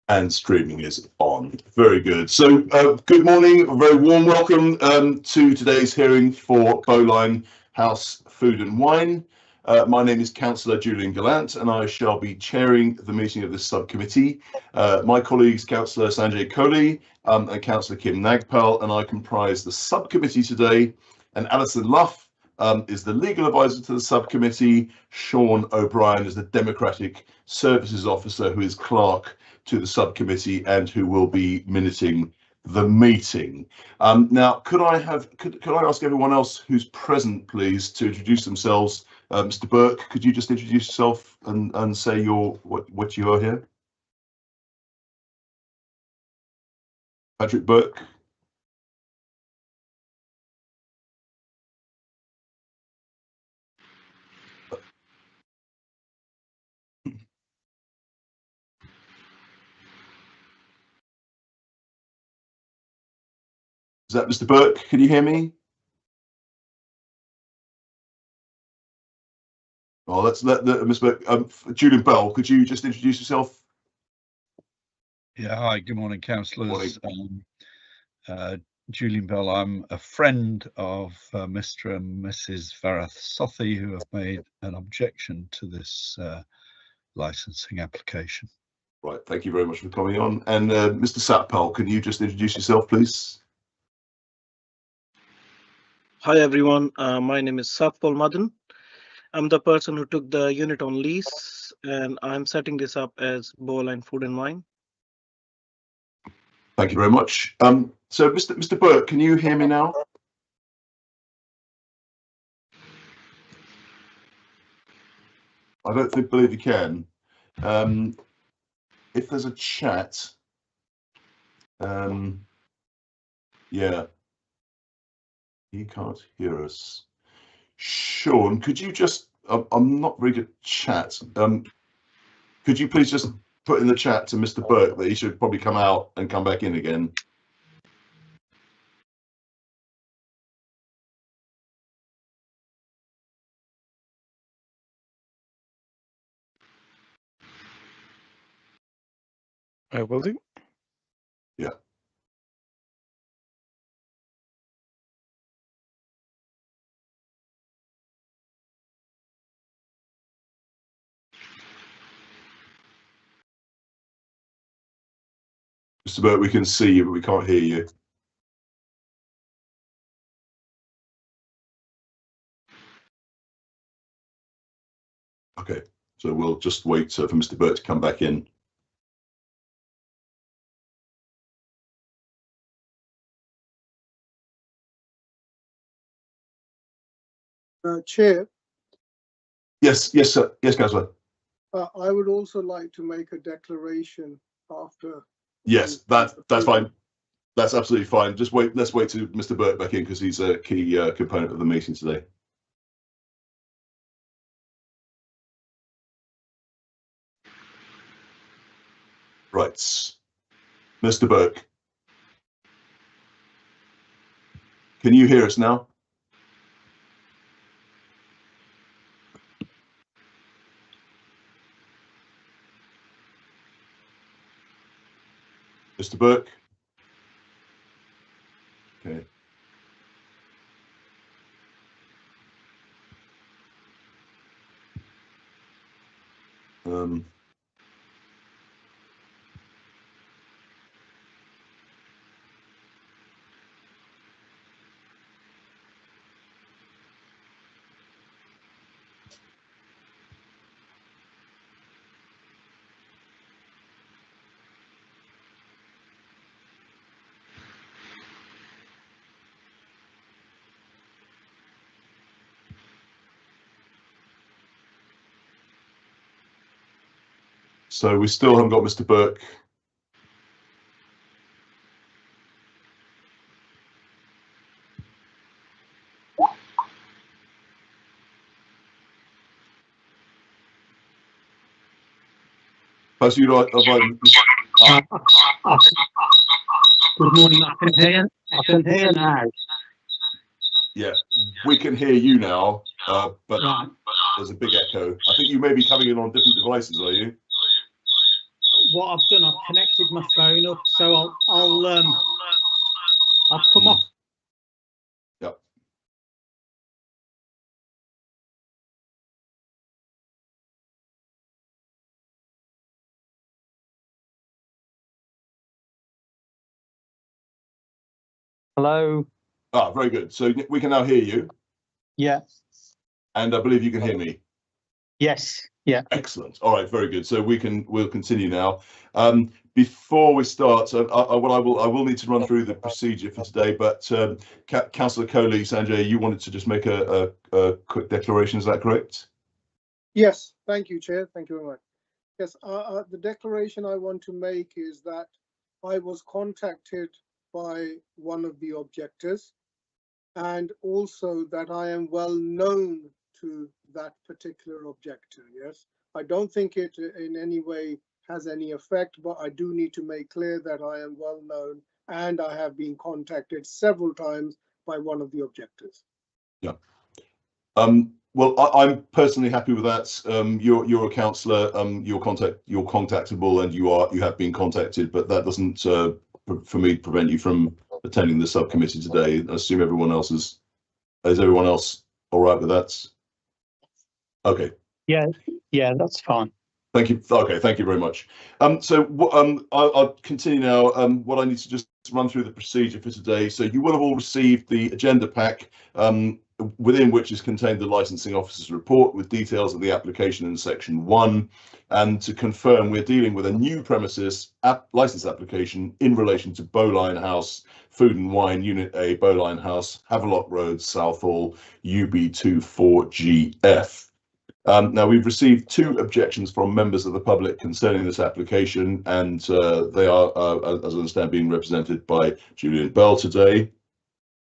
And streaming is on. Very good. So good morning, a very warm welcome to today's hearing for Bowline House Food and Wine. My name is Councillor Julian Gallant and I shall be chairing the meeting of this subcommittee. My colleagues Councillor Sanjay Kohli and Councillor Kim Nagpal and I comprise the subcommittee today, and Alison Luff is the legal advisor to the subcommittee. Sean O'Brien is the Democratic Services Officer who is clerk to the subcommittee and who will be minuting the meeting. Now, could I ask everyone else who's present, please, to introduce themselves? Mr. Burke, could you just introduce yourself and say what you are here? Patrick Burke. Is that Mr. Burke? Can you hear me? Oh, let's let Mr. Burke. Julian Bell, could you just introduce yourself? Yeah, hi, good morning, councillors. Julian Bell, I'm a friend of Mr. and Mrs. Varath Sothi, who have made an objection to this licensing application. Right, thank you very much for coming on. And Mr. Satpal, can you just introduce yourself, please? Hi everyone, my name is Satpal Madan. I'm the person who took the unit on lease and I'm setting this up as Bowline Food and Wine. Thank you very much. So Mr. Burke, can you hear me now? I don't believe you can. If there's a chat, yeah, he can't hear us. Sean, could you just, I'm not very good at chat. Could you please just put in the chat to Mr. Burke that he should probably come out and come back in again? I will do. Yeah. Mr. Burke, we can see you, but we can't hear you. Okay, so we'll just wait for Mr. Burke to come back in. Chair. Yes, sir. Yes, Councillor. I would also like to make a declaration after. Yes, that's fine. That's absolutely fine. Just wait. Let's wait to Mr. Burke back in because he's a key component of the meeting today. Right, Mr. Burke, can you hear us now? Mr. Burke? Okay. So we still haven't got Mr. Burke. Good morning, I can hear now. Yeah, we can hear you now, but there's a big echo. I think you may be coming in on different devices, are you? what I've done, I've connected my phone up, so I'll come off. Yep. Hello. Ah, very good. So we can now hear you, Yeah. and I believe you can hear me. Yes. Yeah. Excellent. All right, very good. So we'll continue now. Before we start, I will need to run through the procedure for today. But Councillor Kohli, Sanjay, you wanted to just make a quick declaration. Is that correct? Yes, thank you, Chair. Thank you very much. Yes, the declaration I want to make is that I was contacted by one of the objectors, and also that I am well known to that particular objector. Yes, I don't think it in any way has any effect, but I do need to make clear that I am well known and I have been contacted several times by one of the objectors. Yeah. Well, I'm personally happy with that. You're a councillor. You're contactable, and you have been contacted, but that doesn't for me prevent you from attending the subcommittee today. I assume everyone else is everyone else all right with that? Okay. Yeah, that's fine. Thank you. Okay, thank you very much. I'll continue now. What I need to just run through the procedure for today. So you will have all received the agenda pack, within which is contained the licensing officer's report with details of the application in section 1. And to confirm, we're dealing with a new premises license application in relation to Bowline House Food and Wine, Unit A, Bowline House, Havelock Road, Southall, UB24GF. Now, we've received 2 objections from members of the public concerning this application, and they are, as I understand, being represented by Julian Bell today.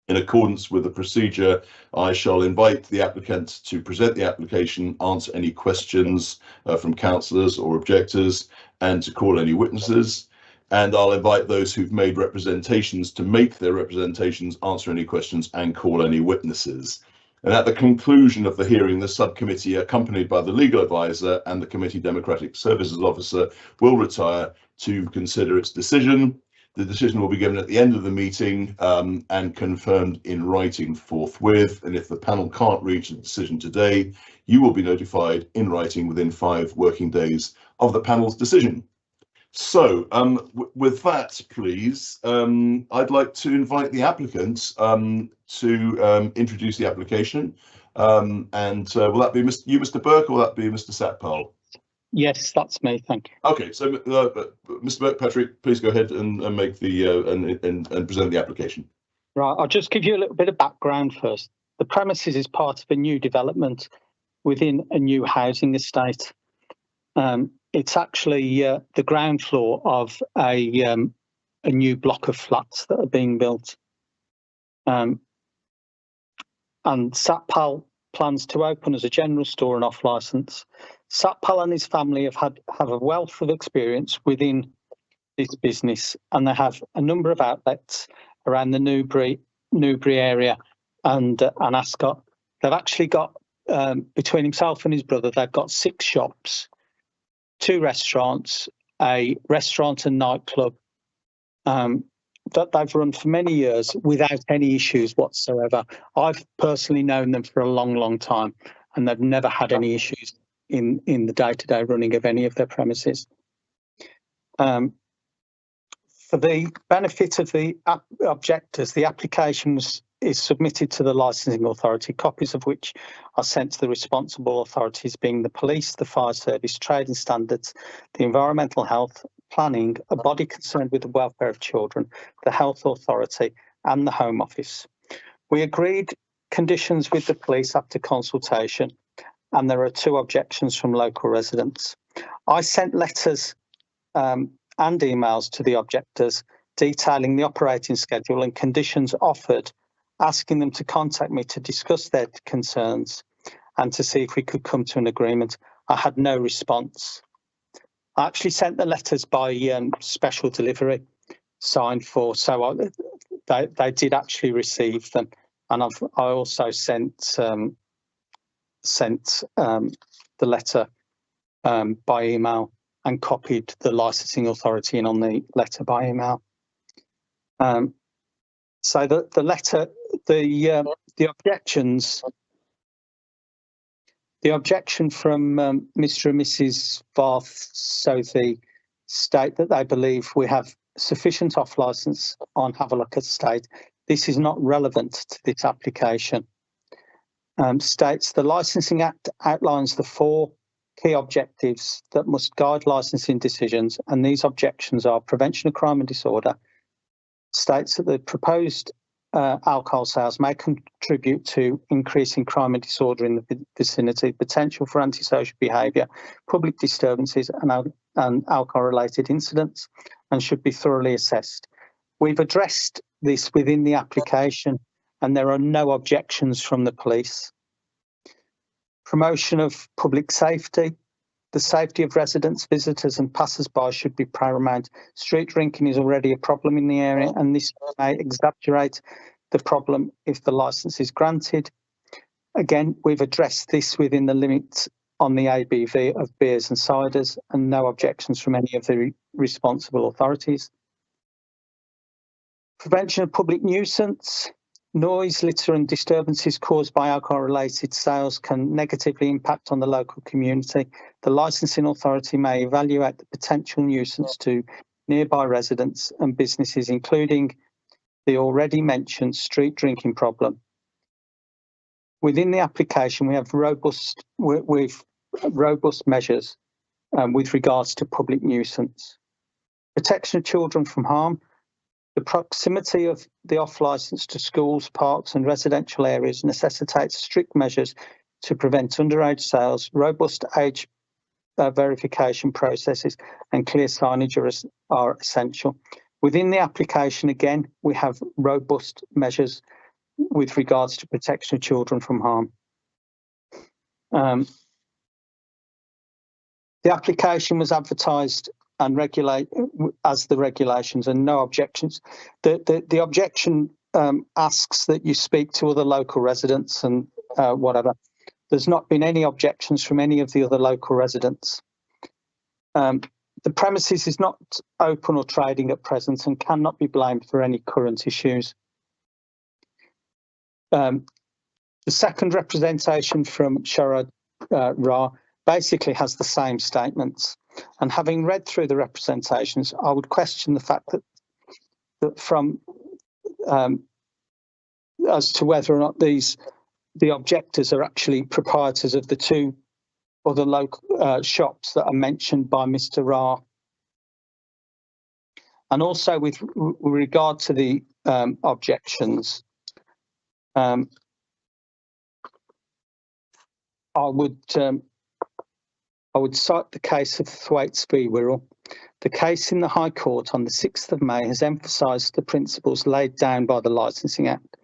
In accordance with the procedure, I shall invite the applicant to present the application, answer any questions from councillors or objectors, and to call any witnesses. And I'll invite those who've made representations to make their representations, answer any questions, and call any witnesses. And at the conclusion of the hearing, the subcommittee, accompanied by the legal advisor and the committee democratic services officer, will retire to consider its decision. The decision will be given at the end of the meeting and confirmed in writing forthwith. And if the panel can't reach a decision today, you will be notified in writing within 5 working days of the panel's decision. So with that, please, I'd like to invite the applicant to introduce the application. Will that be you, Mr. Burke, or will that be Mr. Satpal? Yes, that's me. Thank you. Okay, so Mr. Burke, Patrick, please go ahead and make the and present the application. Right, I'll just give you a little bit of background first. The premises is part of a new development within a new housing estate. It's actually the ground floor of a new block of flats that are being built. And Satpal plans to open as a general store and off licence. Satpal and his family have a wealth of experience within this business, and they have a number of outlets around the Newbury area and Ascot. They've actually got, between himself and his brother, they've got 6 shops, 2 restaurants, a restaurant and nightclub that they've run for many years without any issues whatsoever. I've personally known them for a long, long time, and they've never had any issues in the day-to-day running of any of their premises. For the benefit of the objectors, the application is submitted to the licensing authority, copies of which are sent to the responsible authorities, being the police, the fire service, trading standards, the environmental health, planning, a body concerned with the welfare of children, the health authority, and the Home Office. We agreed conditions with the police after consultation, and there are 2 objections from local residents. I sent letters and emails to the objectors detailing the operating schedule and conditions offered, asking them to contact me to discuss their concerns and to see if we could come to an agreement. I had no response. I actually sent the letters by special delivery, signed for, so they did actually receive them. And I also sent the letter by email and copied the licensing authority in on the letter by email. So the letter, the objections, the objection from Mr. and Mrs. Varth-Sothi state that they believe we have sufficient off licence on Havelock Estate. This is not relevant to this application. States the Licensing Act outlines the 4 key objectives that must guide licensing decisions, and these objections are prevention of crime and disorder. States that the proposed alcohol sales may contribute to increasing crime and disorder in the vicinity, potential for antisocial behaviour, public disturbances and alcohol-related incidents, and should be thoroughly assessed. We've addressed this within the application and there are no objections from the police. Promotion of public safety. The safety of residents, visitors and passers-by should be paramount. Street drinking is already a problem in the area and this may exaggerate the problem if the licence is granted. Again, we've addressed this within the limits on the ABV of beers and ciders and no objections from any of the responsible authorities. Prevention of public nuisance. Noise, litter and disturbances caused by alcohol-related sales can negatively impact on the local community. The licensing authority may evaluate the potential nuisance to nearby residents and businesses, including the already mentioned street drinking problem. Within the application, we have robust measures with regards to public nuisance. Protection of children from harm. The proximity of the off-licence to schools, parks and residential areas necessitates strict measures to prevent underage sales. Robust age verification processes and clear signage are essential. Within the application, again, we have robust measures with regards to protection of children from harm. The application was advertised and regulate as the regulations and no objections. The objection asks that you speak to other local residents and whatever. There's not been any objections from any of the other local residents. The premises is not open or trading at present and cannot be blamed for any current issues. The second representation from Sharad Ra basically has the same statements. And having read through the representations, I would question the fact that from as to whether or not the objectors are actually proprietors of the 2 other local shops that are mentioned by Mr. Ra. And also with regard to the objections, I would cite the case of Thwaites v Wirral. The case in the High Court on the 6th of May has emphasised the principles laid down by the Licensing Act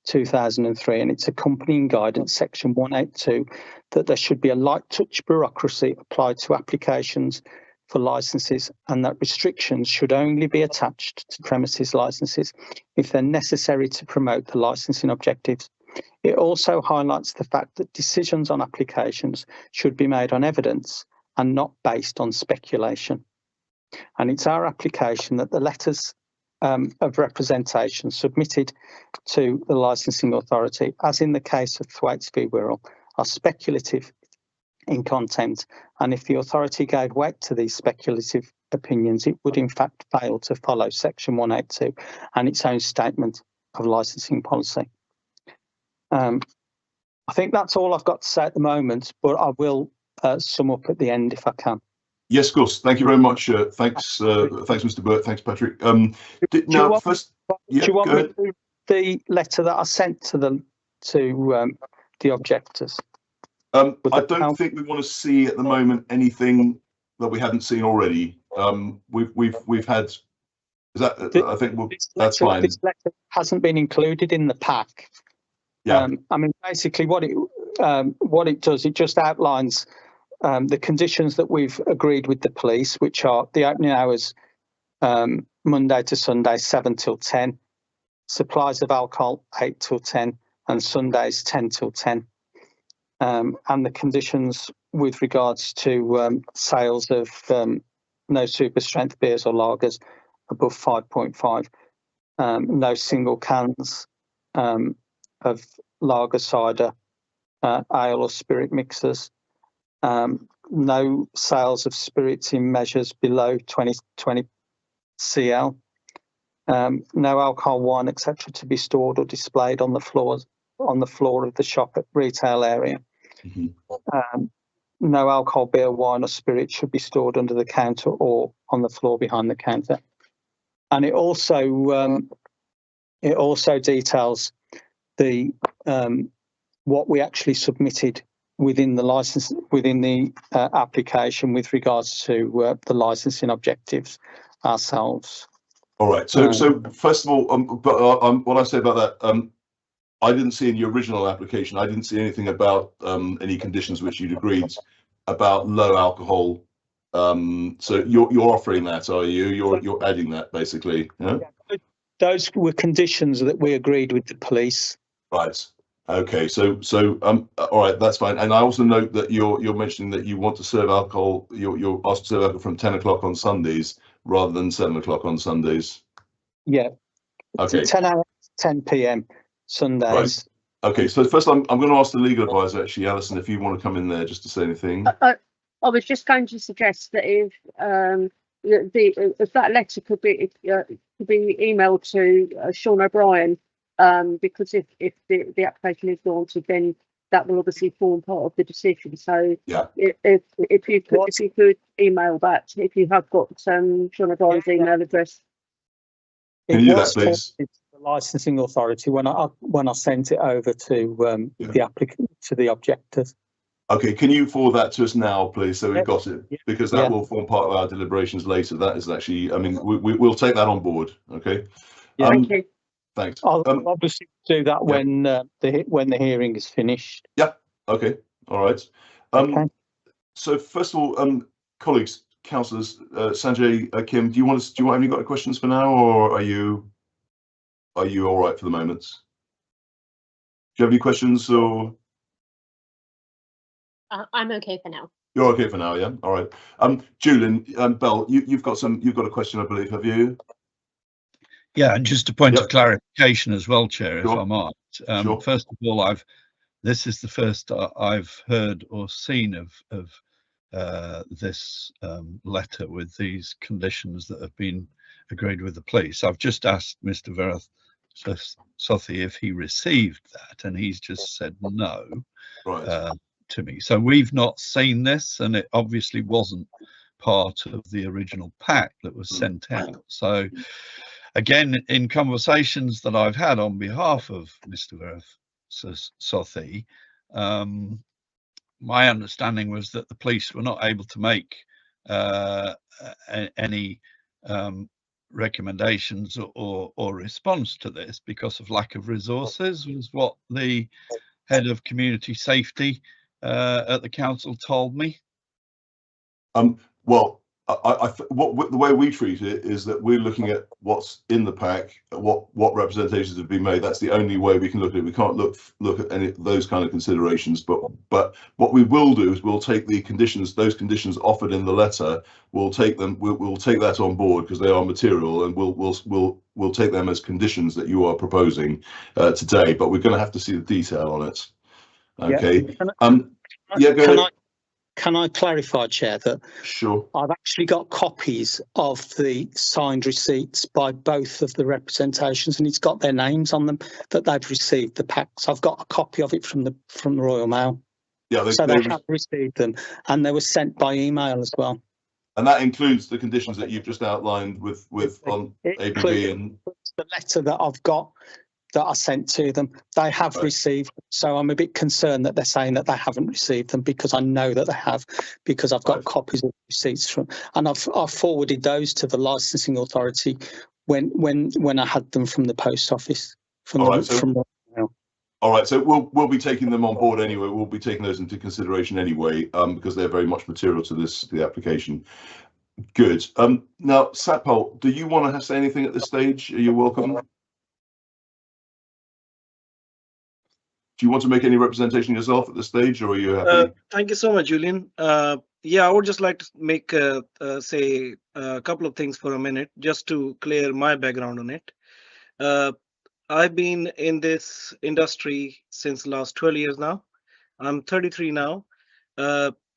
2003 and its accompanying guidance, section 182, that there should be a light touch bureaucracy applied to applications for licences and that restrictions should only be attached to premises licences if they're necessary to promote the licensing objectives. It also highlights the fact that decisions on applications should be made on evidence and not based on speculation. And it's our application that the letters of representation submitted to the licensing authority, as in the case of Thwaites v Wirral, are speculative in content. And if the authority gave weight to these speculative opinions, it would in fact fail to follow section 182 and its own statement of licensing policy. I think that's all I've got to say at the moment, but I will sum up at the end if I can. Yes, of course. Thank you very much. Thanks, Mr. Burt. Thanks, Patrick. Do you want me to read the letter that I sent to the objectors? I don't think we want to see at the moment anything that we haven't seen already. We've had. Is that? I think that's fine. This letter hasn't been included in the pack. Yeah. I mean, basically, what it does, it just outlines the conditions that we've agreed with the police, which are the opening hours Monday to Sunday 7 till 10, supplies of alcohol 8 till 10, and Sundays 10 till 10, and the conditions with regards to sales of no super strength beers or lagers above 5.5. No single cans of lager, cider, ale or spirit mixers. No sales of spirits in measures below 20 cl. No alcohol, wine, etc., to be stored or displayed on the floor of the shop at retail area. No alcohol, beer, wine, or spirit should be stored under the counter or on the floor behind the counter. And it also details the what we actually submitted within the license, within the application with regards to the licensing objectives ourselves. All right. So first of all, what I say about that, I didn't see in your original application, I didn't see anything about any conditions which you'd agreed about low alcohol. So you're offering that, are you? You're adding that basically. Yeah? Those were conditions that we agreed with the police. Right. Okay. So all right, that's fine. And I also note that you're mentioning that you want to serve alcohol. You're asked to serve alcohol from 10 o'clock on Sundays rather than 7 o'clock on Sundays. Yeah. Okay. 10 hours, 10 p.m. Sundays. Right. Okay. So first, I'm going to ask the legal advisor, actually, Alison, if you want to come in there just to say anything. I was just going to suggest that if that letter could be emailed to Sean O'Brien, because if the application is granted, then that will obviously form part of the decision. So yeah, if you could email that, if you have got Sean O'Brien's email address. Can you do that, please? The licensing authority when I sent it over to the applicant, to the objectors. Okay, can you forward that to us now, please, so we've got it, because that will form part of our deliberations later. That is actually, I mean, we'll take that on board. Okay. Thank you. Thanks. I'll obviously do that when the hearing is finished. Yeah. Okay. All right. Okay. So first of all, colleagues, councillors, Sanjay, Kim, have you got any questions for now, or are you all right for the moment? Do you have any questions, or? I'm okay for now. You're okay for now, yeah. All right. Julian, Bell, you've got a question, I believe, have you? Yeah, and just a point of clarification as well, Chair, if I might. Sure. First of all, this is the first I've heard or seen of this letter with these conditions that have been agreed with the police. I've just asked Mr. Verath Sothi if he received that, and he's just said no. Right. To me. So we've not seen this, and it obviously wasn't part of the original pack that was sent out. So again, in conversations that I've had on behalf of Mr. Verath Sothi, my understanding was that the police were not able to make any recommendations or response to this because of lack of resources, was what the head of community safety at the council told me. Well, the way we treat it is that we're looking at what's in the pack, what representations have been made. That's the only way we can look at it. We can't look at any of those kind of considerations. But what we will do is we'll take those conditions offered in the letter. We'll take them. We'll take that on board because they are material, and we'll take them as conditions that you are proposing today. But we're going to have to see the detail on it. Okay. Yeah. Go ahead. Can I clarify, Chair, that sure, I've actually got copies of the signed receipts by both of the representations, and it's got their names on them that they've received the packs. I've got a copy of it from the Royal Mail. Yeah, they have received them, and they were sent by email as well. And that includes the conditions that you've just outlined with on ABB and the letter that I've got that I sent to them. They have received, so I'm a bit concerned that they're saying that they haven't received them, because I know that they have, because I've got copies of receipts from, and I've forwarded those to the licensing authority when I had them from the post office. All right, so we'll be taking them on board anyway. We'll be taking those into consideration anyway, because they're very much material to the application. Good. Now, Satpal, do you want to say anything at this stage? Are you welcome? Do you want to make any representation yourself at this stage, or are you happy? Thank you so much, Julian. Yeah, I would just like to make say a couple of things for a minute, just to clear my background on it. I've been in this industry since last 12 years now. I'm 33 now.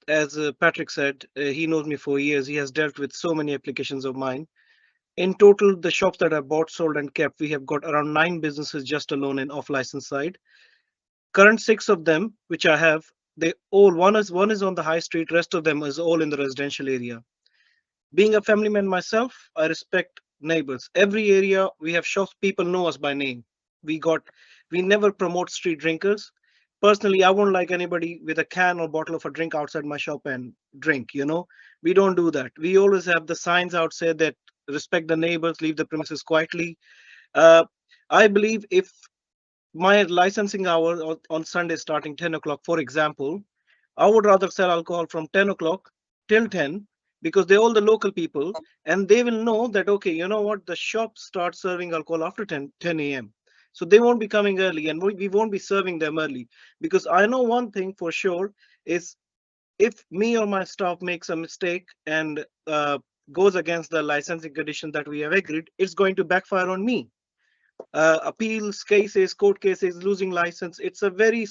As Patrick said, he knows me for years. He has dealt with so many applications of mine. In total, the shops that I bought, sold, and kept, we have got around 9 businesses just alone in off-license side. Current 6 of them, which I have, they all one is on the high street. Rest of them is all in the residential area. Being a family man myself, I respect neighbors. Every area we have shops, people know us by name. We never promote street drinkers. Personally, I won't like anybody with a can or bottle of a drink outside my shop and drink. We don't do that. We always have the signs outside that respect the neighbors, leave the premises quietly. I believe if my licensing hour on Sunday starting 10 o'clock, for example, I would rather sell alcohol from 10 o'clock till 10, because they're all the local people and they will know that, okay, you know what, the shop starts serving alcohol after 10 a.m. So they won't be coming early, and we won't be serving them early, because I know one thing for sure is, if me or my staff makes a mistake and goes against the licensing condition that we have agreed, it's going to backfire on me. Appeals, cases, court cases, losing license. It's a very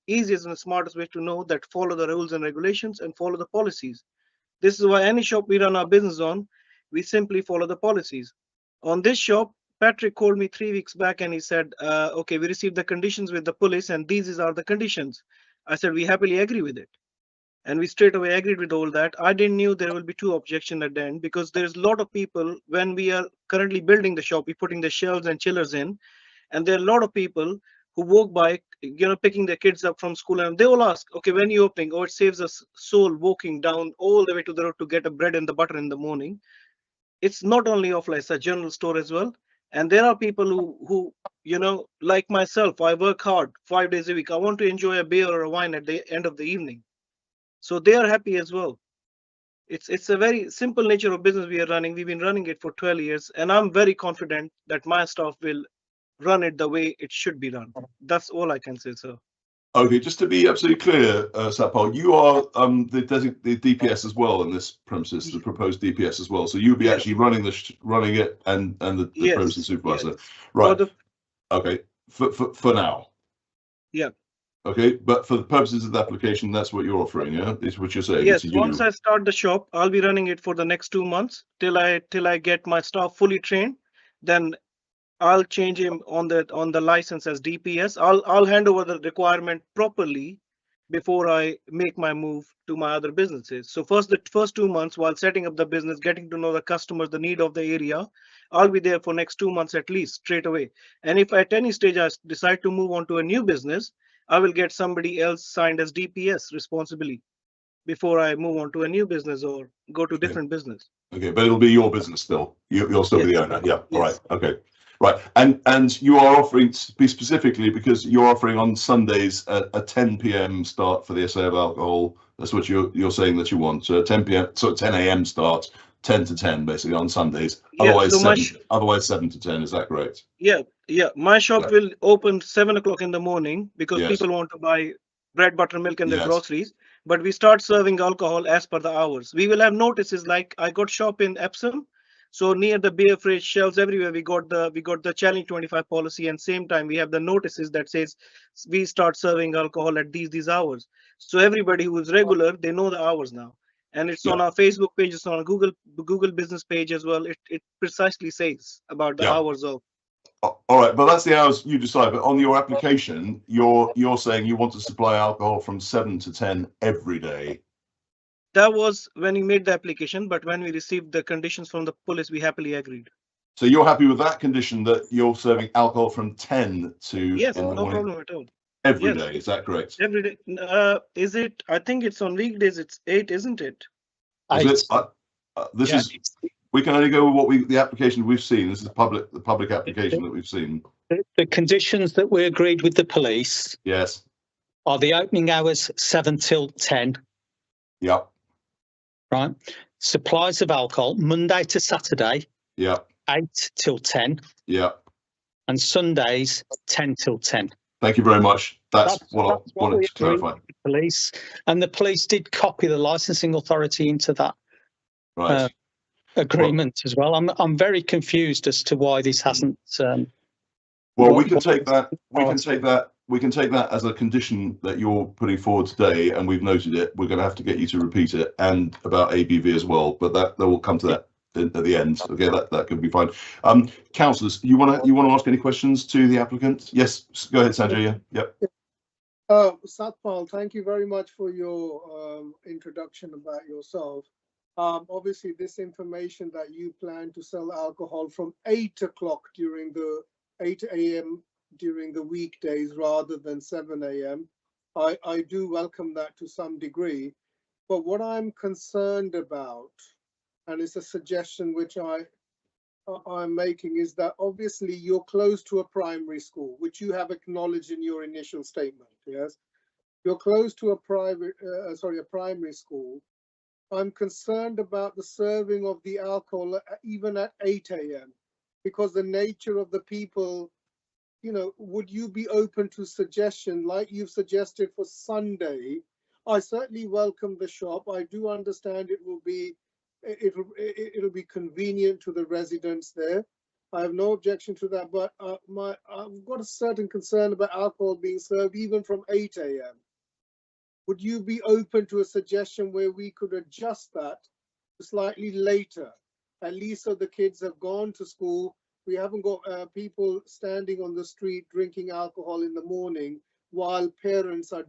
easiest and smartest way to know that follow the rules and regulations and follow the policies. This is why any shop we run our business on, we simply follow the policies. On this shop, Patrick called me 3 weeks back and he said, okay, we received the conditions with the police and these are the conditions. I said, we happily agree with it. And we straight away agreed with all that. I didn't knew there will be 2 objections at the end, because there's a lot of people, when we are currently building the shop, we're putting the shelves and chillers in, and there are a lot of people who walk by, picking their kids up from school, and they all ask, okay, when are you opening? Oh, it saves us soul walking down all the way to the road to get a bread and the butter in the morning. It's not only offline, it's a general store as well. And there are people who like myself, I work hard 5 days a week. I want to enjoy a beer or a wine at the end of the evening. So they are happy as well. It's a very simple nature of business we are running. We've been running it for 12 years, and I'm very confident that my staff will run it the way it should be run. That's all I can say, sir. Okay, just to be absolutely clear, Satpal, you are the DPS as well in this premises, the proposed DPS as well. So you'll be actually running it and the Yes, premises supervisor, yes. right? Okay, for now. Yeah. Okay, but for the purposes of the application, that's what you're offering, yeah? Is what you're saying? Yes. To Once I start the shop, I'll be running it for the next 2 months till I get my staff fully trained. Then I'll change him on the license as DPS. I'll hand over the requirement properly before I make my move to my other businesses. So the first 2 months, while setting up the business, getting to know the customers, the need of the area, I'll be there for next 2 months at least, straight away. And if at any stage I decide to move on to a new business, I will get somebody else signed as DPS responsibly before I move on to a new business or go to different business. Okay, but it'll be your business still. You'll still be the owner. Yeah. Yes. All right. Okay. Right. And you are offering, to be specifically, because you're offering on Sundays a 10 p.m. start for the SA of alcohol. That's what you're saying that you want. So 10 p.m. So 10 a.m. start, 10 to 10 basically on Sundays. Yeah, Otherwise 7 to 10. Is that correct? Yeah. My shop Right. will open 7 o'clock in the morning because Yes. people want to buy bread, butter, milk, and their Yes. groceries. But we start serving alcohol as per the hours. We will have notices like I got shop in Epsom. So near the beer fridge shelves everywhere, we got the Challenge 25 policy, and same time we have the notices that says we start serving alcohol at these hours. So everybody who is regular, they know the hours now, and it's on our Facebook page, it's on our Google business page as well. It precisely says about the hours of. All right, but that's the hours you decide. But on your application, you're saying you want to supply alcohol from 7 to 10 every day. That was when we made the application, but when we received the conditions from the police, we happily agreed. So you're happy with that condition that you're serving alcohol from 10 to Yes, in the no morning problem at all. every day? Is that correct? Every day. Is it? I think it's on weekdays. It's 8, isn't it? Is it? We can only go with the application we've seen. This is the public application that we've seen. The conditions that we agreed with the police Yes. are the opening hours 7 till 10. Yep. Right. Supplies of alcohol Monday to Saturday. Yep. 8 till 10. Yep. And Sundays 10 till 10. Thank you very much. That's what I that's what wanted we to agreed clarify. with the police, and the police did copy the licensing authority into that Right. agreement as well. I'm very confused as to why this hasn't. Well, we what- can what- take that. We can take that. We can take that as a condition that you're putting forward today, and we've noted it. We're going to have to get you to repeat it, and about ABV as well. But that will come to that at the end. Okay, that could be fine. Councillors, you want to ask any questions to the applicant? Yes, go ahead, Sanjay. Yeah. Yep. Satpal, thank you very much for your introduction about yourself. Obviously, this information that you plan to sell alcohol from 8 o'clock during the 8 a.m. during the weekdays rather than 7 a.m. I do welcome that to some degree. But what I'm concerned about, and it's a suggestion which I'm making, is that obviously you're close to a primary school, which you have acknowledged in your initial statement. Yes, you're close to a primary school. I'm concerned about the serving of the alcohol even at 8 a.m. because the nature of the people, you know, would you be open to suggestion like you've suggested for Sunday? I certainly welcome the shop. I do understand it'll be convenient to the residents there. I have no objection to that, but I've got a certain concern about alcohol being served even from 8 a.m. Would you be open to a suggestion where we could adjust that slightly later, at least so the kids have gone to school? We haven't got people standing on the street drinking alcohol in the morning while parents are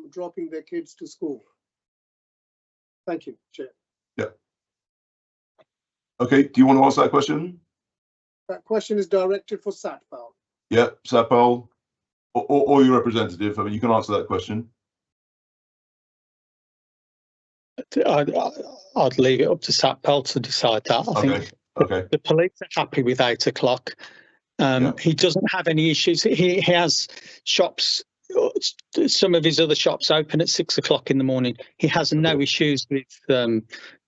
dropping their kids to school. Thank you, Chair. Yeah. Okay, do you want to answer that question? That question is directed for Satpal. Yeah, Satpal, or your representative. I mean, you can answer that question. I'd leave it up to Satpal to decide that. I think the police are happy with 8 o'clock. He doesn't have any issues. He has shops, some of his other shops open at 6 o'clock in the morning. He has no issues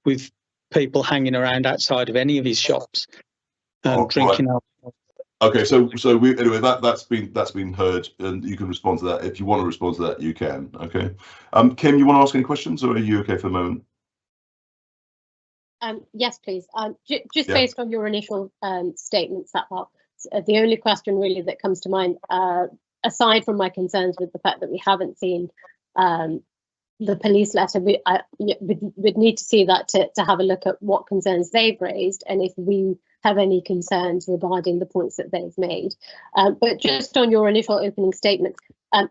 with people hanging around outside of any of his shops drinking alcohol. Okay, so we anyway that's been heard, and you can respond to that. If you want to respond to that, you can. Okay, Kim, you want to ask any questions, or are you okay for the moment? Yes, please. Just based on your initial statements, the only question really that comes to mind, aside from my concerns with the fact that we haven't seen the police letter, we'd need to see that to have a look at what concerns they've raised and if we have any concerns regarding the points that they've made. But just on your initial opening statement,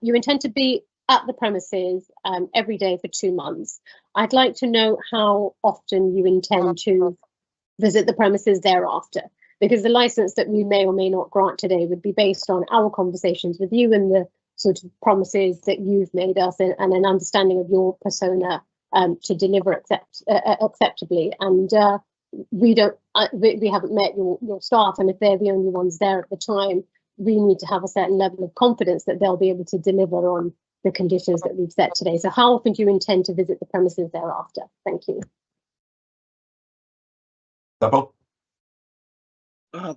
you intend to be at the premises every day for 2 months. I'd like to know how often you intend to visit the premises thereafter, because the license that we may or may not grant today would be based on our conversations with you and the sort of promises that you've made us and an understanding of your persona to deliver acceptably. And we haven't met your staff, and if they're the only ones there at the time, we need to have a certain level of confidence that they'll be able to deliver on the conditions that we've set today. So how often do you intend to visit the premises thereafter? Thank you.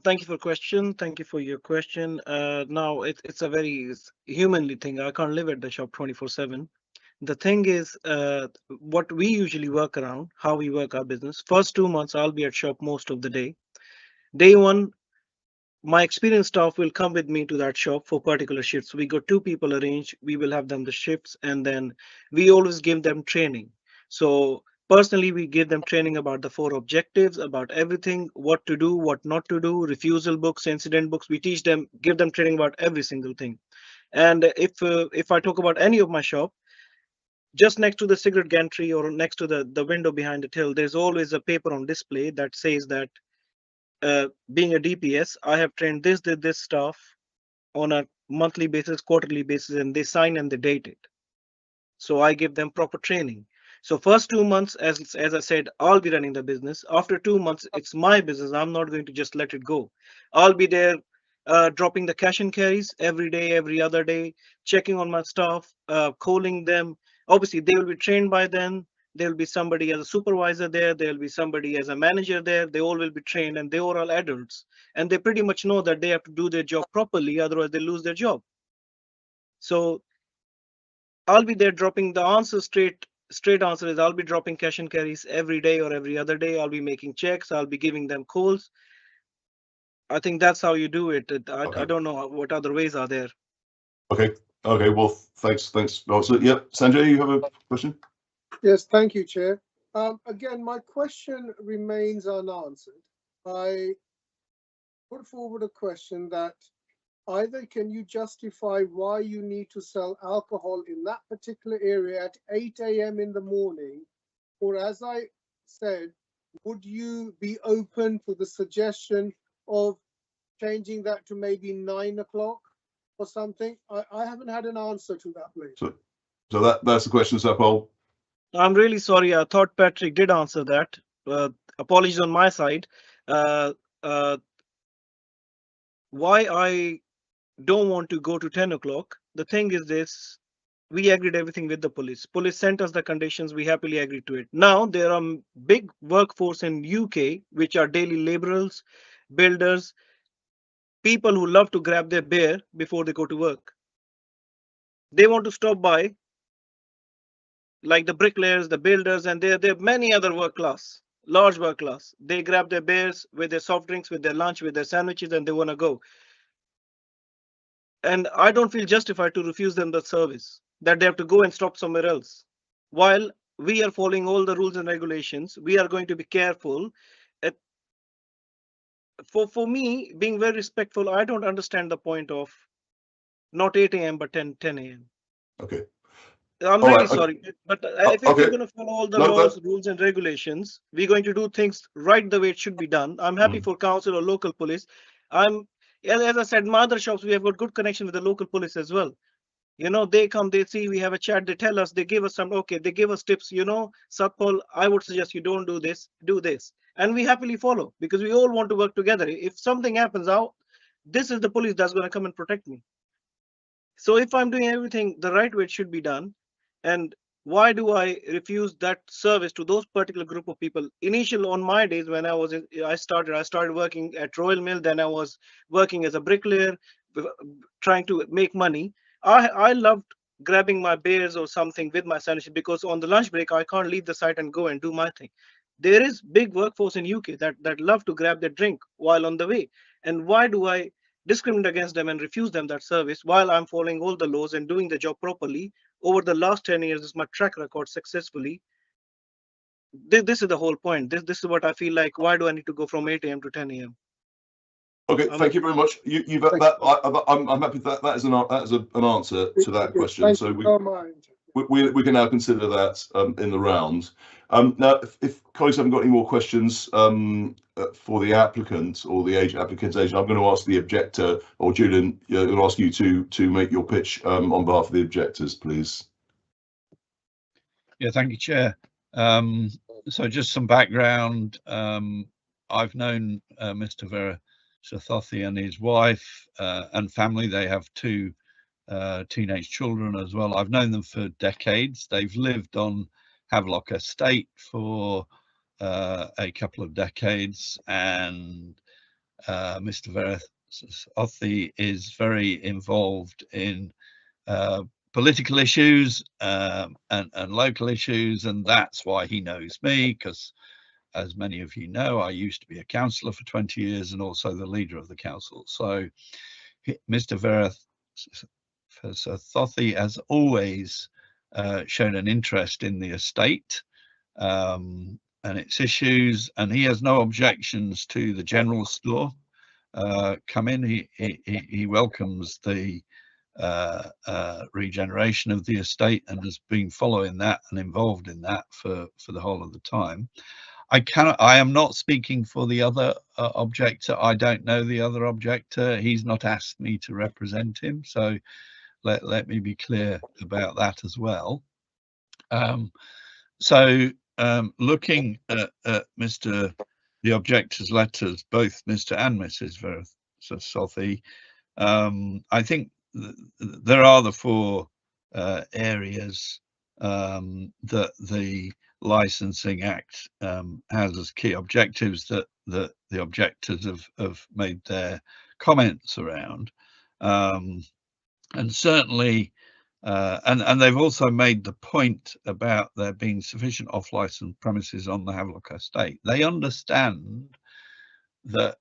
Thank you for question. Thank you for your question. Now it's a very humanly thing. I can't live at the shop 24/7. The thing is, what we usually work around, how we work our business. First 2 months, I'll be at shop most of the day. Day one, my experienced staff will come with me to that shop for particular shifts. We got 2 people arranged. We will have them the shifts, and then we always give them training. So personally, we give them training about the 4 objectives, about everything, what to do, what not to do, refusal books, incident books. We teach them, give them training about every single thing. And if I talk about any of my shop, just next to the cigarette gantry or next to the window behind the till, there's always a paper on display that says that being a DPS, I have trained this staff on a monthly basis, quarterly basis, and they sign and they date it. So I give them proper training. So first 2 months, as I said, I'll be running the business. After 2 months, it's my business. I'm not going to just let it go. I'll be there dropping the cash and carries every day, every other day, checking on my staff, calling them. Obviously, they will be trained by then. There will be somebody as a supervisor there. There will be somebody as a manager there. They all will be trained, and they are all adults. And they pretty much know that they have to do their job properly, otherwise they lose their job. So I'll be there dropping the answer straight answer is I'll be dropping cash and carries every day or every other day. I'll be making checks. I'll be giving them calls. I think that's how you do it. I don't know what other ways are there. Okay. Okay. Well, thanks. So, yeah, Sanjay, you have a question? Yes, thank you, Chair. Again, my question remains unanswered. I put forward a question that either can you justify why you need to sell alcohol in that particular area at 8 a.m. in the morning, or as I said, would you be open to the suggestion of changing that to maybe 9 o'clock or something? I haven't had an answer to that, please. So that's the question, Sapal. I'm really sorry. I thought Patrick did answer that. Apologies on my side. Why I don't want to go to 10 o'clock. The thing is this, we agreed everything with the police. Police sent us the conditions, we happily agreed to it. Now there are big workforce in UK, which are daily laborers, builders, people who love to grab their beer before they go to work. They want to stop by, like the bricklayers, the builders, and there are many other work class, large work class. They grab their beers with their soft drinks, with their lunch, with their sandwiches, and they want to go. And I don't feel justified to refuse them the service, that they have to go and stop somewhere else. While we are following all the rules and regulations, we are going to be careful. For me, being very respectful, I don't understand the point of not 8 a.m. but 10 a.m. Okay. I'm All really right, sorry, but if okay. you're going to follow all the laws, rules, and regulations, we're going to do things right the way it should be done. I'm happy for council or local police. As I said, my other shops, we have got good connection with the local police as well. You know, they come, they see, we have a chat, they tell us, they give us some, okay, they give us tips, you know, Satpal, I would suggest you don't do this, do this. And we happily follow because we all want to work together. If something happens out, this is the police that's going to come and protect me. So if I'm doing everything the right way, it should be done. And why do I refuse that service to those particular group of people? Initial on my days when I started working at Royal Mill, then I was working as a bricklayer, trying to make money. I loved grabbing my beers or something with my sandwich because on the lunch break I can't leave the site and go and do my thing. There is big workforce in UK that love to grab their drink while on the way. And why do I discriminate against them and refuse them that service while I'm following all the laws and doing the job properly? Over the last 10 years, is my track record successfully. This is the whole point. This is what I feel like. Why do I need to go from 8 a.m. to 10 a.m.? Okay, thank you very much. You've that. I'm happy that is an answer to that question. So we can now consider that in the round. Now, if colleagues haven't got any more questions for the applicant or the applicant's agent, I'm going to ask the objector, or Julian, I'm going to ask you to make your pitch on behalf of the objectors, please. Yeah, thank you, Chair. So just some background. I've known Mr. Vera Sathothi and his wife and family. They have two teenage children as well. I've known them for decades. They've lived on Havelock Estate for a couple of decades, and Mr. Vera Sathothi is very involved in political issues and local issues, and that's why he knows me, because as many of you know, I used to be a councillor for 20 years and also the leader of the council. So Mr. Vera Sathothi has always shown an interest in the estate and its issues, and he has no objections to the general store come in. He welcomes the regeneration of the estate and has been following that and involved in that for the whole of the time. I am not speaking for the other objector. I don't know the other objector. He's not asked me to represent him, so let me be clear about that as well. Looking at the objector's letters, both Mr. and Mrs. Vera Sathothi, I think there are the four areas that the Licensing Act has as key objectives that the objectors have made their comments around. And certainly, and they've also made the point about there being sufficient off-licence premises on the Havelock estate. They understand that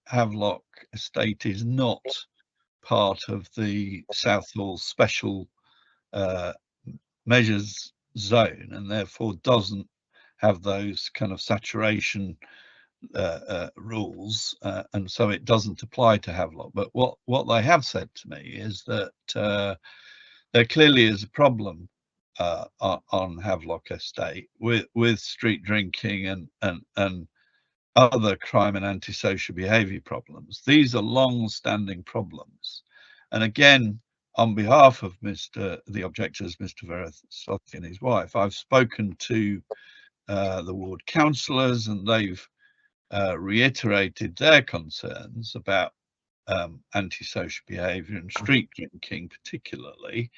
Havelock estate is not part of the Southall special measures zone, and therefore doesn't have those kind of saturation rules, and so it doesn't apply to Havelock. But what they have said to me is that there clearly is a problem on Havelock estate with street drinking and other crime and antisocial behaviour problems. These are long-standing problems, and again, on behalf of the objectors, Mr. Verasothy and his wife, I've spoken to the ward councillors, and they've reiterated their concerns about antisocial behaviour and street drinking particularly,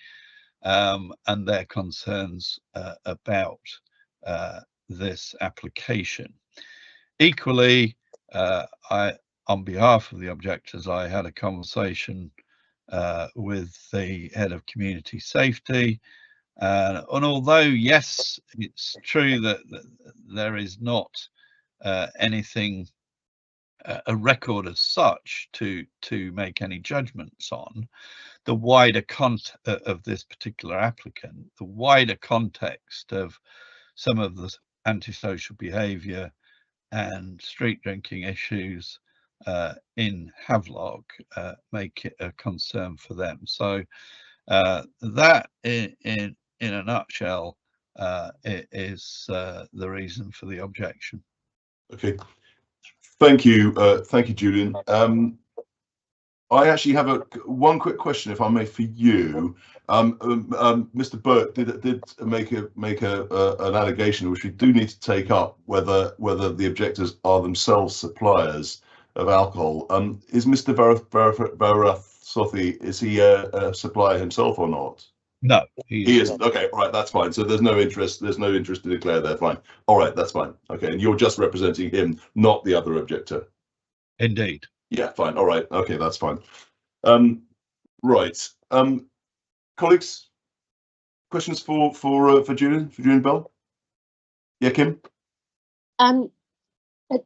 and their concerns about this application. Equally, on behalf of the objectors, I had a conversation with the head of community safety, and although yes, it's true that there is not anything, a record as such to make any judgments on, the wider context of this particular applicant, the wider context of some of the antisocial behaviour and street drinking issues in Havelock make it a concern for them. So that in a nutshell is the reason for the objection. Okay, thank you, Julian. I actually have one quick question, if I may, for you. Mr. Burke did make an allegation which we do need to take up, whether the objectors are themselves suppliers of alcohol. Is Mr. Verasothy, is he a supplier himself or not? No, he isn't. Okay, all right, that's fine. So there's no interest to declare there. Fine. All right, that's fine. Okay, and you're just representing him, not the other objector. Indeed. Yeah, fine. All right. Okay, that's fine. Right. Colleagues, questions for Julian Bell? Yeah, Kim?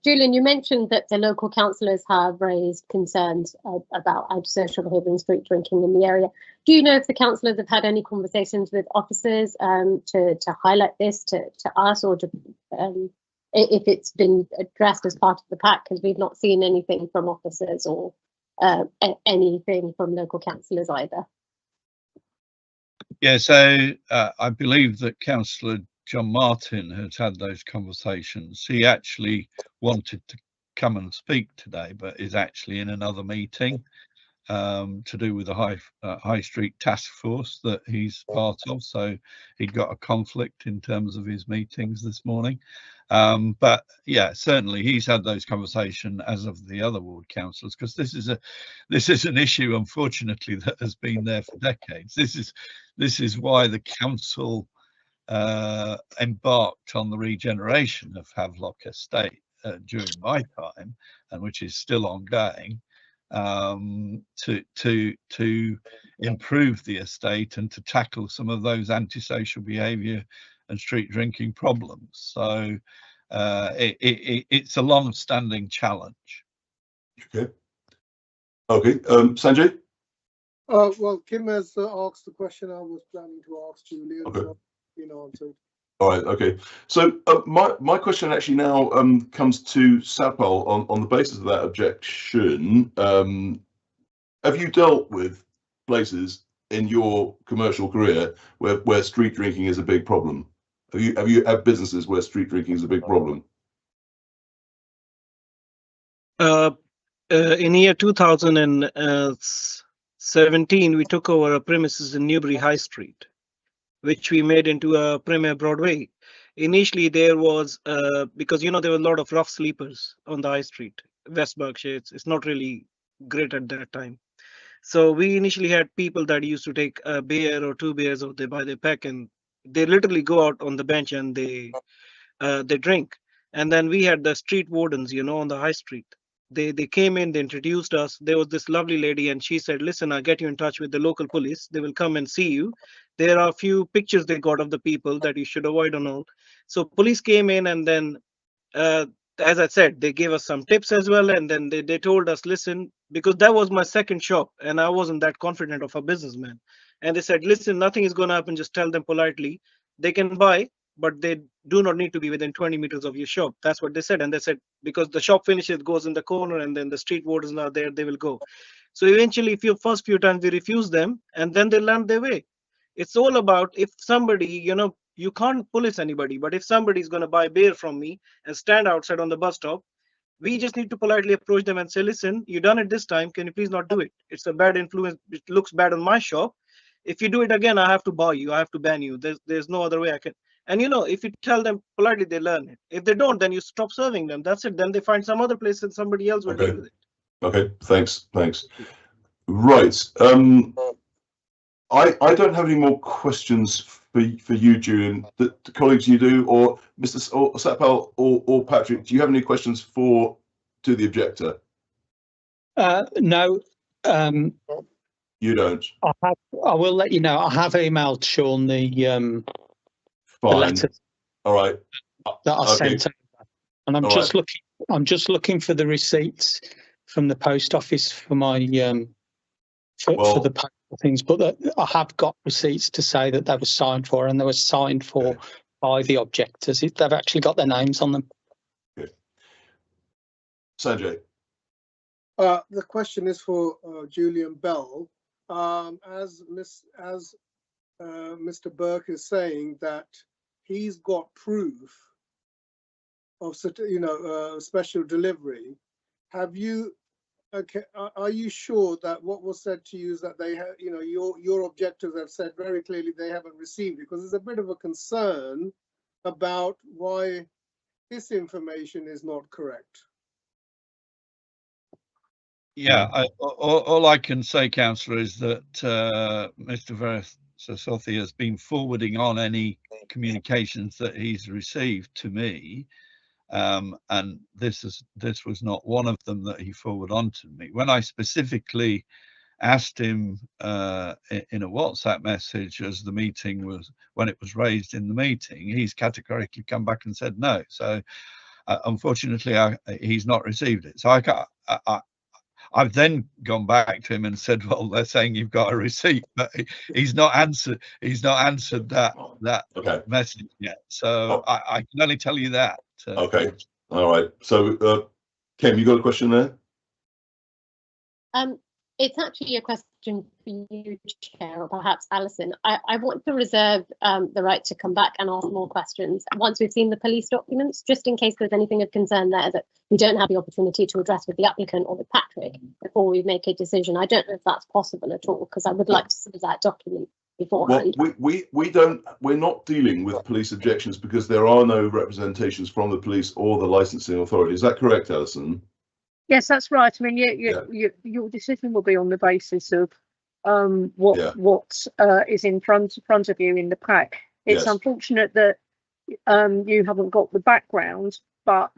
Julian, you mentioned that the local councillors have raised concerns about antisocial behaviour and street drinking in the area. Do you know if the councillors have had any conversations with officers to highlight this to us, or to, if it's been addressed as part of the pack? Because we've not seen anything from officers or anything from local councillors either. Yeah, so I believe that Councillor John Martin has had those conversations. He actually wanted to come and speak today, but is actually in another meeting to do with the High Street Task Force that he's part of. So he got a conflict in terms of his meetings this morning. But yeah, certainly he's had those conversations, as of the other ward councillors, because this is an issue, unfortunately, that has been there for decades. This is why the council embarked on the regeneration of Havelock Estate during my time, and which is still ongoing, to improve the estate and to tackle some of those antisocial behaviour and street drinking problems. So it's a long-standing challenge. Okay. Okay. Sanjay? Well, Kim has asked the question I was planning to ask Julian. Okay. So, answered. All right. Okay. So my question actually now comes to Sapal on the basis of that objection. Have you dealt with places in your commercial career where street drinking is a big problem? Have you had businesses where street drinking is a big problem? In year 2017, we took over a premises in Newbury High Street, which we made into a Premier Broadway. Initially, there was, because there were a lot of rough sleepers on the high street, West Berkshire. It's not really great at that time. So we initially had people that used to take a beer or 2 beers, or they buy their pack, and they literally go out on the bench and they drink. And then we had the street wardens, on the high street. they came in, they introduced us. There was this lovely lady, and she said, "Listen, I'll get you in touch with the local police. They will come and see you. There are a few pictures they got of the people that you should avoid and all." So police came in, and then, as I said, they gave us some tips as well, and then they told us, "Listen," because that was my second shop, and I wasn't that confident of a businessman. And they said, "Listen, nothing is going to happen. Just tell them politely. They can buy, but they do not need to be within 20 meters of your shop." That's what they said. And they said, because the shop finishes, goes in the corner, and then the street wardens are there, they will go. So eventually, first few times we refuse them, and then they learn their way. It's all about, if somebody, you can't police anybody, but if somebody is going to buy beer from me and stand outside on the bus stop, we just need to politely approach them and say, "Listen, you done it this time. Can you please not do it? It's a bad influence. It looks bad on my shop. If you do it again, I have to bar you. I have to ban you. There's no other way I can." And if you tell them politely, they learn it. If they don't, then you stop serving them. That's it. Then they find some other place and somebody else will deal with it. Okay. Thanks. Right. I don't have any more questions for you, Julian. The colleagues, you do, or Mr. Satpal or Patrick, do you have any questions to the objector? No. You don't. I will let you know. I have emailed Sean the letter. All right. That I sent over, and I'm just looking. I'm just looking for the receipts from the post office for my for the postal things. But I have got receipts to say that they were signed for, and they were signed for by the objectors. They've actually got their names on them. Okay. Sanjay. The question is for Julian Bell. As Mr. Burke is saying that he's got proof of special delivery. Have you? Okay, are you sure that what was said to you is that they have, your objectors have said very clearly they haven't received it? Because there's a bit of a concern about why this information is not correct. Yeah, all I can say, Councillor, is that Mr. Verasasothi has been forwarding on any communications that he's received to me, and this was not one of them that he forwarded on to me. When I specifically asked him in a WhatsApp message as the meeting when it was raised in the meeting, he's categorically come back and said no. So unfortunately, he's not received it. So I've then gone back to him and said, "Well, they're saying you've got a receipt," but he's not answered. He's not answered that message yet. So I can only tell you that. Okay. All right. So, Kim, you got a question there? It's actually a question for you, Chair, or perhaps Alison. I want to reserve the right to come back and ask more questions once we've seen the police documents, just in case there's anything of concern there that we don't have the opportunity to address with the applicant or with Patrick before we make a decision. I don't know if that's possible at all, because I would like to see that document beforehand. Well, we're not dealing with police objections because there are no representations from the police or the licensing authority. Is that correct, Alison? Yes, that's right. I mean, your decision will be on the basis of what is in front of you in the pack. It's unfortunate that you haven't got the background, but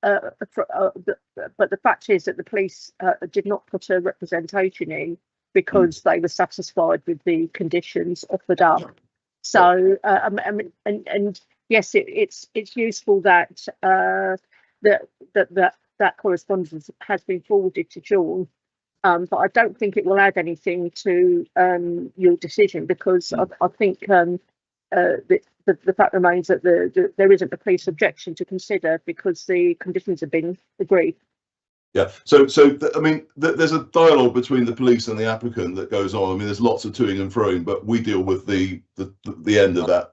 the fact is that the police did not put a representation in because they were satisfied with the conditions offered up. So and yes, it's useful that that correspondence has been forwarded to Sean, but I don't think it will add anything to your decision, because I think the fact remains that there isn't a police objection to consider because the conditions have been agreed. Yeah. So I mean, there's a dialogue between the police and the applicant that goes on. I mean, there's lots of toing and froing, but we deal with the end of that.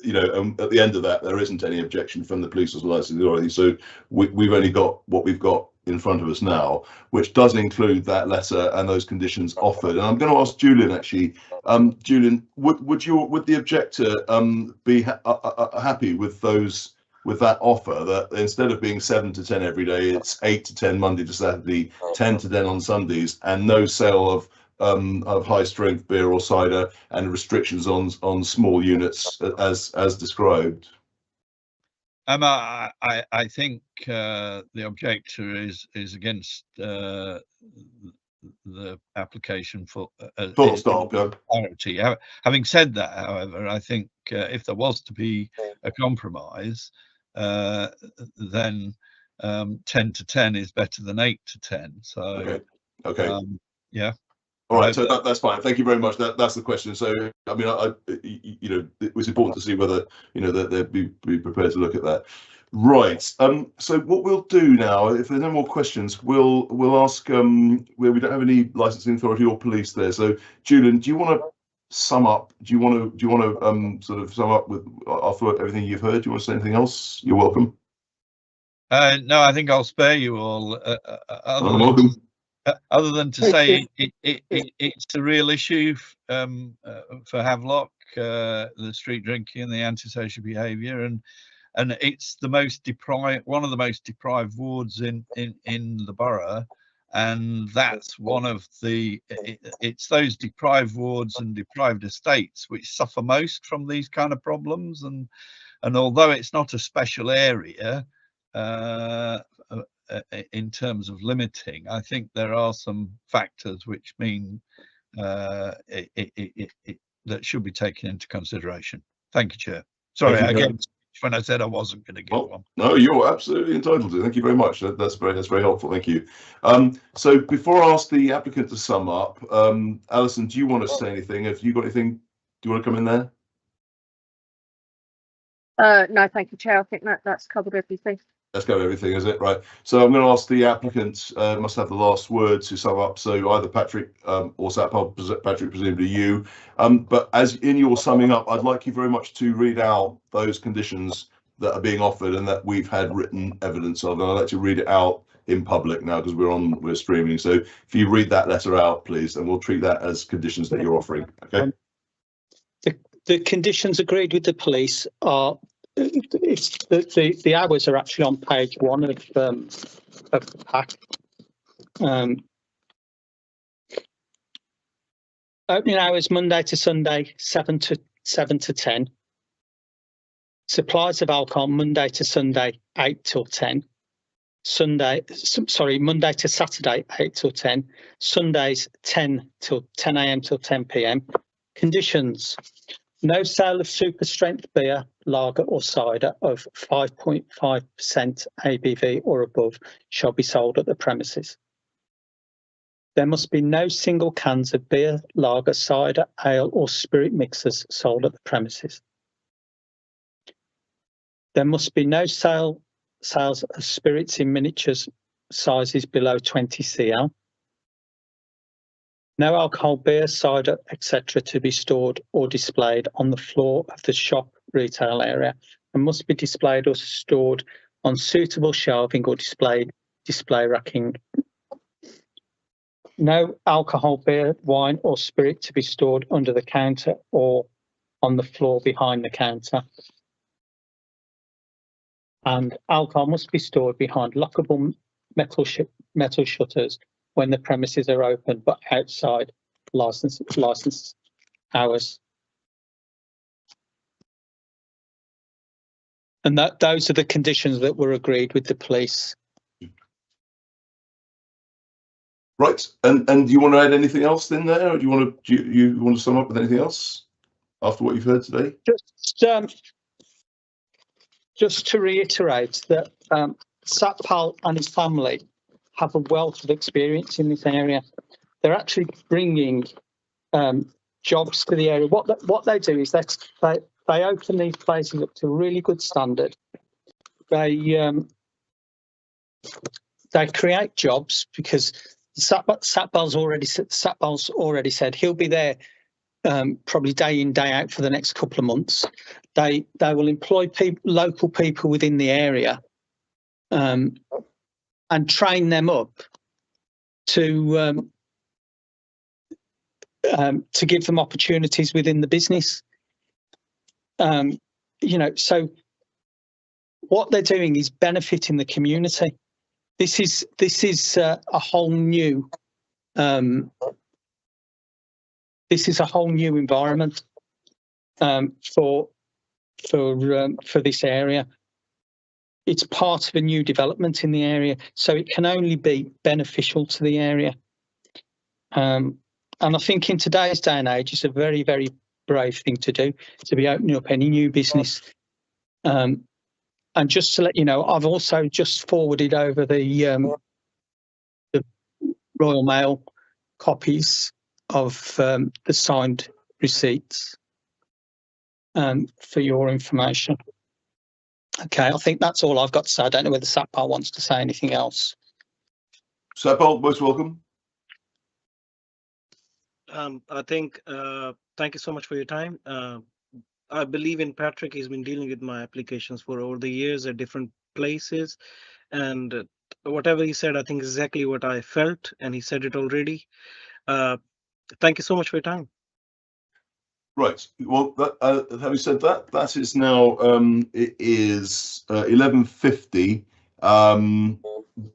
And at the end of that, there isn't any objection from the police or the licensing authority. So we've only got what we've got in front of us now, which does include that letter and those conditions offered. And I'm going to ask Julian actually. Julian, would the objector be happy with that offer, that instead of being 7 to 10 every day, it's 8 to 10 Monday to Saturday, 10 to 10 on Sundays, and no sale of high strength beer or cider, and restrictions on small units as described? I think the objector is against the application for Full stop. Yeah. clarity. Having said that, however, I think if there was to be a compromise, then 10 to 10 is better than 8 to 10. So Okay. yeah. All right, so that's fine. Thank you very much. That's the question. So, I mean, it was important to see whether, that they'd be prepared to look at that. Right. So what we'll do now, if there's no more questions, we'll ask where we don't have any licensing authority or police there. So, Julian, do you want to sum up? Do you want to sort of sum up with after everything you've heard? Do you want to say anything else? You're welcome. No, I think I'll spare you all. Welcome. Other than to say it's a real issue for Havelock, the street drinking and the antisocial behaviour, and it's the most one of the most deprived wards in the borough, and that's one of it's those deprived wards and deprived estates which suffer most from these kind of problems, and although it's not a special area in terms of limiting, I think there are some factors which mean that should be taken into consideration. Thank you, Chair. Sorry, again, when I said I wasn't going to give one. No, you're absolutely entitled to. Thank you very much. That's very helpful. Thank you. So before I ask the applicant to sum up, Alison, do you want to say anything? Have you got anything? Do you want to come in there? No, thank you, Chair. I think that's covered everything. Let's go everything, is it? Right. So I'm going to ask the applicant, must have the last word to sum up. So either Patrick or Satpal, Patrick, presumably you. But as in your summing up, I'd like you very much to read out those conditions that are being offered and that we've had written evidence of. And I'd like to read it out in public now because we're streaming. So if you read that letter out, please, and we'll treat that as conditions that you're offering. Okay. The conditions agreed with the police are. The hours are actually on page 1 of the pack. Opening hours Monday to Sunday 7 to 10. Supplies of alcohol Monday to Sunday 8 till 10. Monday to Saturday 8 till 10. Sundays 10 a.m. till 10 p.m. Conditions. No sale of super strength beer, lager or cider of 5.5% ABV or above shall be sold at the premises. There must be no single cans of beer, lager, cider, ale or spirit mixers sold at the premises. There must be no sales of spirits in miniatures sizes below 20 cl. No alcohol, beer, cider, etc. to be stored or displayed on the floor of the shop retail area and must be displayed or stored on suitable shelving or display racking. No alcohol, beer, wine or spirit to be stored under the counter or on the floor behind the counter. And alcohol must be stored behind lockable metal shutters when the premises are open, but outside license hours. And those are the conditions that were agreed with the police. Right, and do you want to add anything else in there, or do you want to sum up with anything else after what you've heard today? Just to reiterate that Satpal and his family have a wealth of experience in this area. They're actually bringing jobs to the area. What they do is they open these places up to a really good standard. They create jobs because Satpal's already said he'll be there probably day in, day out for the next couple of months. They will employ local people within the area and train them up to give them opportunities within the business. So what they're doing is benefiting the community. This is a whole new environment for this area. it's part of a new development in the area, so it can only be beneficial to the area. And I think in today's day and age, it's a very, very brave thing to do, to be opening up any new business. And just to let you know, I've also just forwarded over the Royal Mail copies of the signed receipts for your information. Okay, I think that's all I've got to say. I don't know whether Satpal wants to say anything else. Satpal, most welcome. I think, thank you so much for your time. I believe in Patrick. He's been dealing with my applications for over the years at different places. And whatever he said, I think exactly what I felt, and he said it already. Thank you so much for your time. Right. Well, having said that, that is now it is 11:50.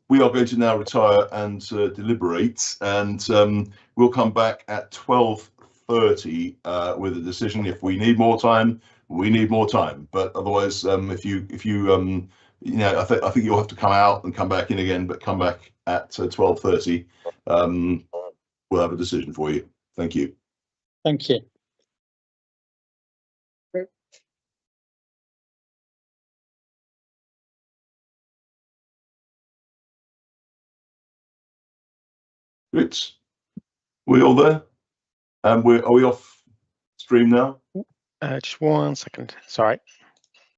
We are going to now retire and deliberate, and we'll come back at 12:30 with a decision. If we need more time, we need more time. But otherwise, if you you know, I think you'll have to come out and come back in again, but come back at 12:30. We'll have a decision for you. Thank you. Thank you. Good. We all there? And are we off stream now? Just 1 second. Sorry.